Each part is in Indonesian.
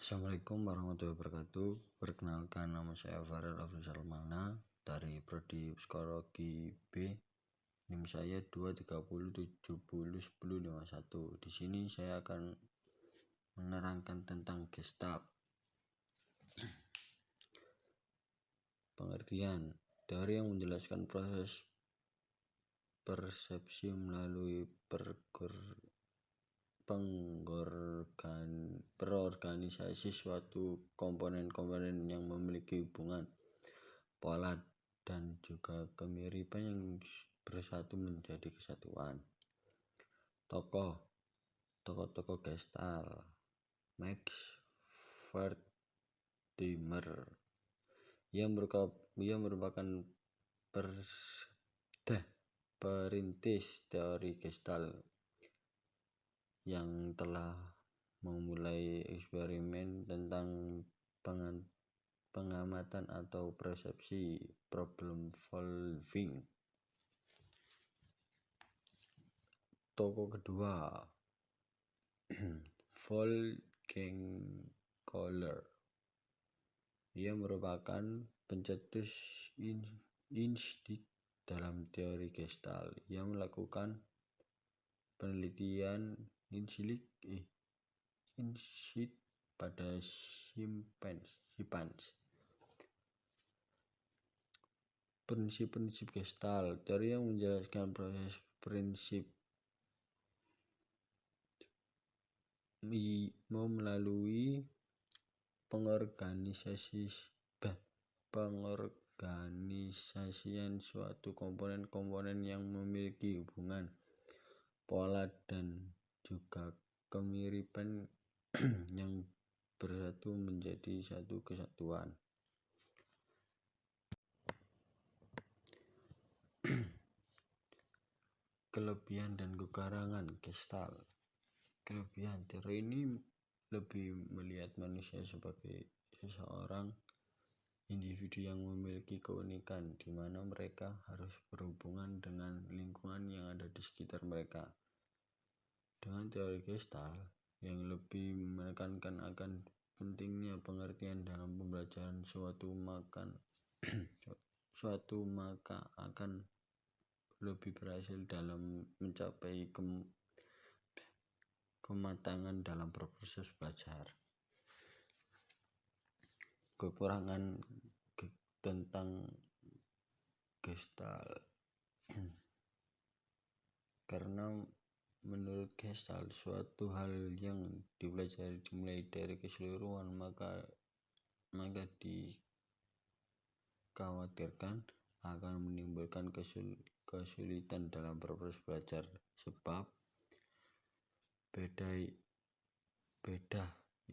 Assalamualaikum warahmatullahi wabarakatuh. Perkenalkan, nama saya Farel Afrizal Malna dari Prodi Psikologi B. NIM saya 230701051. Di sini saya akan menerangkan tentang Gestalt. Pengertian: teori yang menjelaskan proses persepsi melalui perorganisasi suatu komponen-komponen yang memiliki hubungan, pola, dan juga kemiripan yang bersatu menjadi kesatuan. Tokoh Gestalt: Max Wertheimer. Ia merupakan perintis teori Gestalt yang telah memulai eksperimen tentang pengamatan atau persepsi problem solving. Tokoh kedua, Wolfgang Kohler. Ia merupakan pencetus insight dalam teori Gestalt. Ia melakukan penelitian insight pada simpanse. Prinsip-prinsip Gestalt: teori yang menjelaskan proses prinsip melalui pengorganisasian suatu komponen-komponen yang memiliki hubungan, pola, dan juga kemiripan yang bersatu menjadi satu kesatuan. Kelebihan dan kekurangan Gestalt. Kelebihan: teori ini lebih melihat manusia sebagai seseorang individu yang memiliki keunikan, di mana mereka harus berhubungan dengan lingkungan yang ada di sekitar mereka. Dengan teori Gestalt yang lebih menekankan akan pentingnya pengertian dalam pembelajaran suatu maka akan lebih berhasil dalam mencapai kematangan dalam proses belajar. Kekurangan tentang Gestalt. Karena menurut Gestalt, suatu hal yang dipelajari dimulai dari keseluruhan, maka dikhawatirkan akan menimbulkan kesulitan dalam proses belajar, sebab beda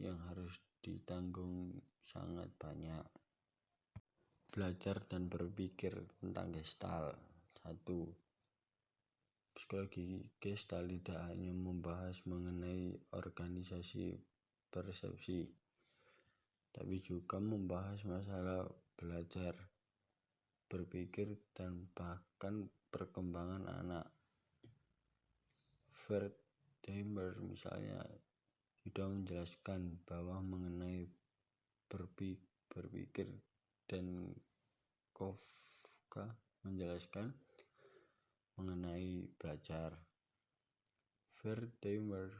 yang harus ditanggung sangat banyak. Belajar dan berpikir tentang Gestalt. 1. Psikologi Gestalt tidak hanya membahas mengenai organisasi persepsi, tapi juga membahas masalah belajar, berpikir, dan bahkan perkembangan anak. Wertheimer misalnya sudah menjelaskan bahwa mengenai berpikir, dan Kafka menjelaskan mengenai belajar. Wertheimer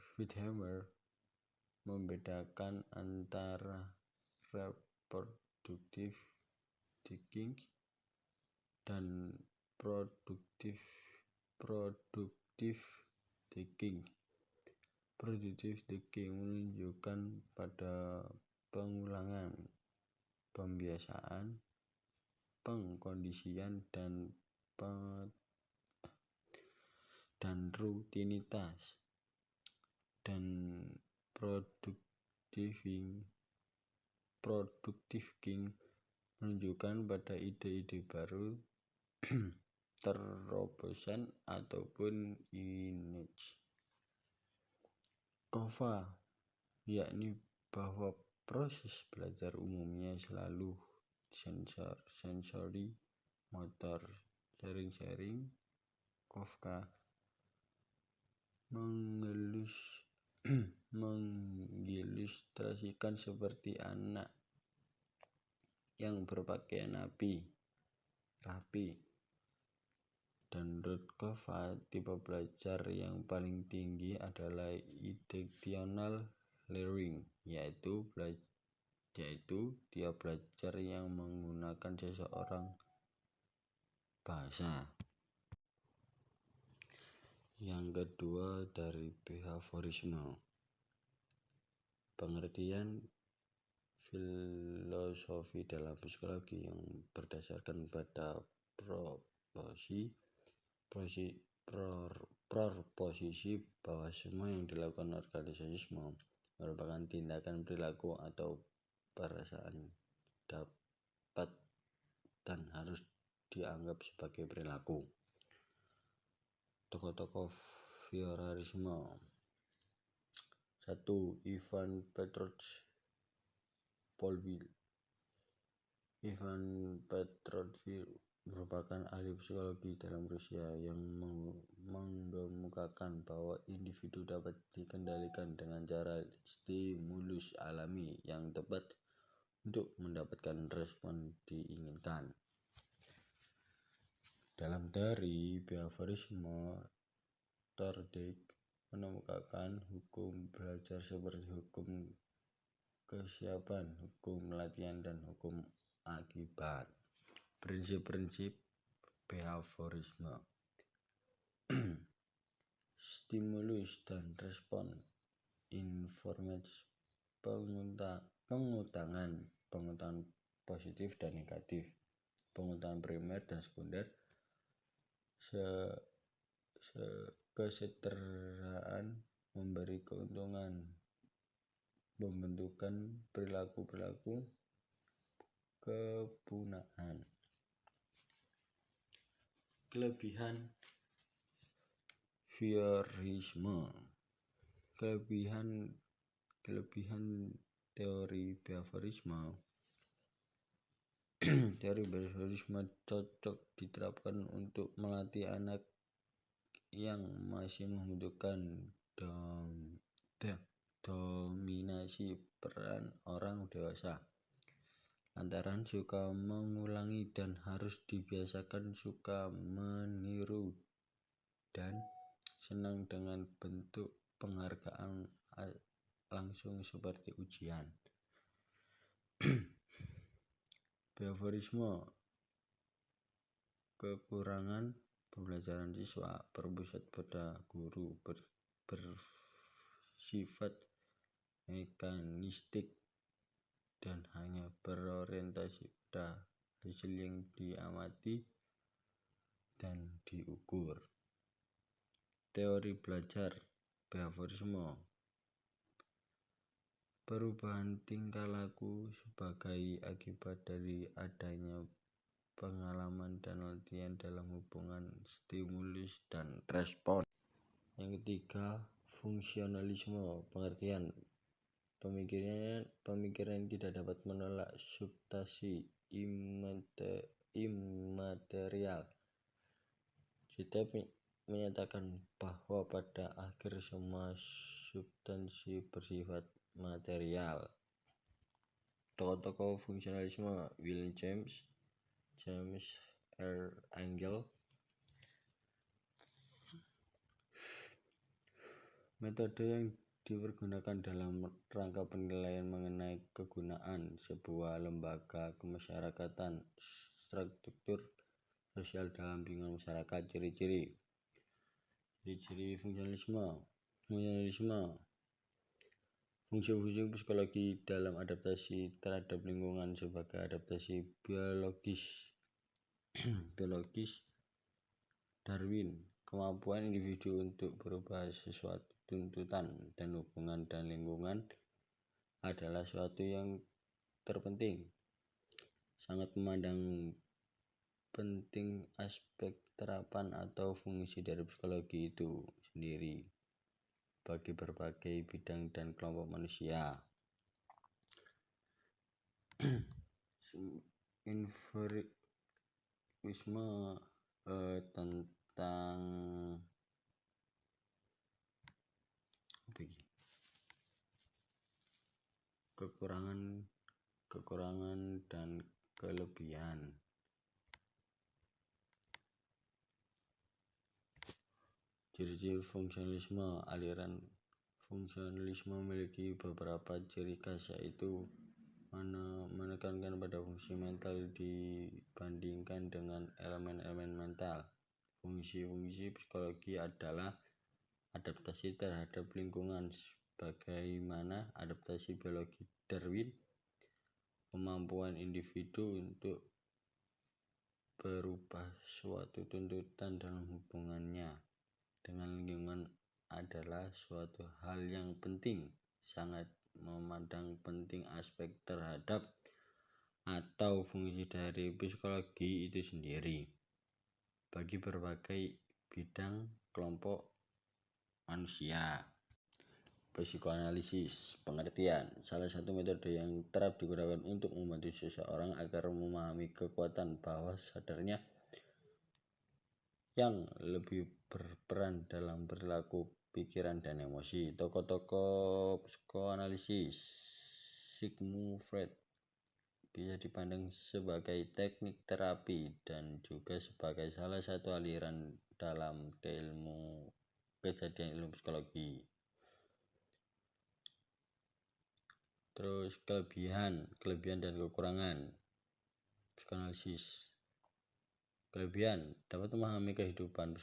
membedakan antara reproductive thinking dan productive thinking. Productive thinking menunjukkan pada pengulangan, pembiasaan, pengkondisian, dan rutinitas, dan productive thinking menunjukkan pada ide-ide baru, terobosan, ataupun image. Kafka, yakni bahwa proses belajar umumnya selalu sensori, motor, sharing. Kafka mengilustrasikan seperti anak yang berpakaian rapi. Dan Rothkopf, tipe belajar yang paling tinggi adalah intentional learning, yaitu dia belajar yang menggunakan seseorang bahasa. Yang kedua dari behaviorisme, pengertian filosofi dalam psikologi yang berdasarkan pada proposisi bahwa semua yang dilakukan organisme merupakan tindakan perilaku atau perasaan dapat dan harus dianggap sebagai perilaku. Tokoh-tokoh behaviorisme. 1. Ivan Petrovich Polvil. Ivan Petrovich merupakan ahli psikologi dalam Rusia yang mengemukakan bahwa individu dapat dikendalikan dengan cara stimulus alami yang tepat untuk mendapatkan respon diinginkan. Dalam teori behaviorisme, Thorndike menemukan hukum belajar seperti hukum kesiapan, hukum latihan, dan hukum akibat. Prinsip-prinsip behaviorisme. Stimulus dan respon, informasi, pengutangan positif dan negatif, pengutangan primer dan sekunder, kesederhanaan, memberi keuntungan, pembentukan perilaku kepunaan. Kelebihan behaviorisme. Kelebihan teori behaviorisme. Teori behaviorisme cocok diterapkan untuk melatih anak yang masih membutuhkan dominasi peran orang dewasa, lantaran suka mengulangi dan harus dibiasakan suka meniru dan senang dengan bentuk penghargaan langsung seperti ujian. Behaviorisme. Kekurangan pembelajaran siswa berpusat pada guru, bersifat mekanistik dan hanya berorientasi pada hasil yang diamati dan diukur. Teori belajar behaviorisme. Perubahan tingkah laku sebagai akibat dari adanya pengalaman dan latihan dalam hubungan stimulus dan respon. Yang ketiga, fungsionalisme, pengertian pemikiran tidak dapat menolak substansi imaterial. Kita menyatakan bahwa pada akhir semua substansi bersifat material. Tokoh-tokoh fungsionalisme. William James R. Engel. Metode yang dipergunakan dalam rangka penilaian mengenai kegunaan sebuah lembaga kemasyarakatan, struktur sosial dalam lingkungan masyarakat. Ciri-ciri fungsionalisme. Fungsi-fungsi psikologi dalam adaptasi terhadap lingkungan sebagai adaptasi biologis. Darwin, kemampuan individu untuk berubah sesuatu tuntutan dan hubungan dan lingkungan adalah suatu yang terpenting. Sangat memandang penting aspek terapan atau fungsi dari psikologi itu sendiri bagi berbagai bidang dan kelompok manusia. Behaviorisme tentang kekurangan dan kelebihan. Ciri-ciri fungsionalisme. Aliran fungsionalisme memiliki beberapa ciri khas, yaitu menekankan pada fungsi mental dibandingkan dengan elemen-elemen mental. Fungsi-fungsi psikologi adalah adaptasi terhadap lingkungan, sebagaimana adaptasi biologi Darwin, kemampuan individu untuk berubah suatu tuntutan dalam hubungannya dengan lingkungan adalah suatu hal yang penting, sangat memandang penting aspek terhadap atau fungsi dari psikologi itu sendiri bagi berbagai bidang kelompok manusia. Psikoanalisis. Pengertian. Salah satu metode yang kerap digunakan untuk membantu seseorang agar memahami kekuatan bawah sadarnya yang lebih berperan dalam perilaku, pikiran, dan emosi. Tokoh-tokoh psikoanalisis. Sigmund Freud bisa dipandang sebagai teknik terapi dan juga sebagai salah satu aliran dalam ilmu psikologi. Terus kelebihan dan kekurangan psikoanalisis. Kelebihan dapat memahami kehidupan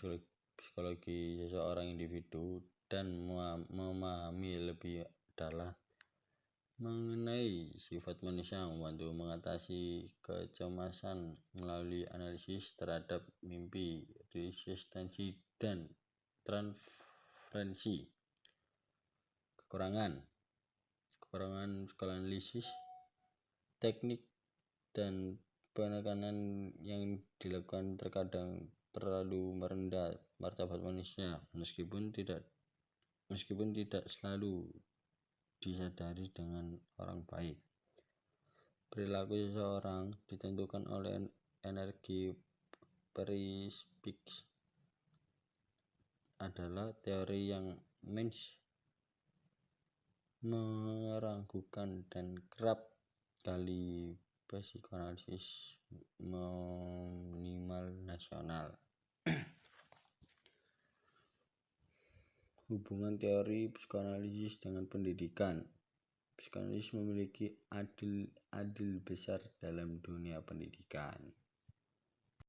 psikologi seseorang individu dan memahami lebih dalam mengenai sifat manusia, membantu mengatasi kecemasan melalui analisis terhadap mimpi, resistensi, dan transferensi. Kekurangan psikoanalisis. Teknik dan penekanan yang dilakukan terkadang terlalu merendah martabat manusia, meskipun tidak selalu disadari dengan orang baik. Perilaku seseorang ditentukan oleh energi perspiksi adalah teori yang meragukan dan kerap kali psikoanalisis minimal nasional. Hubungan teori psikoanalisis dengan pendidikan. Psikoanalisis memiliki andil besar dalam dunia pendidikan.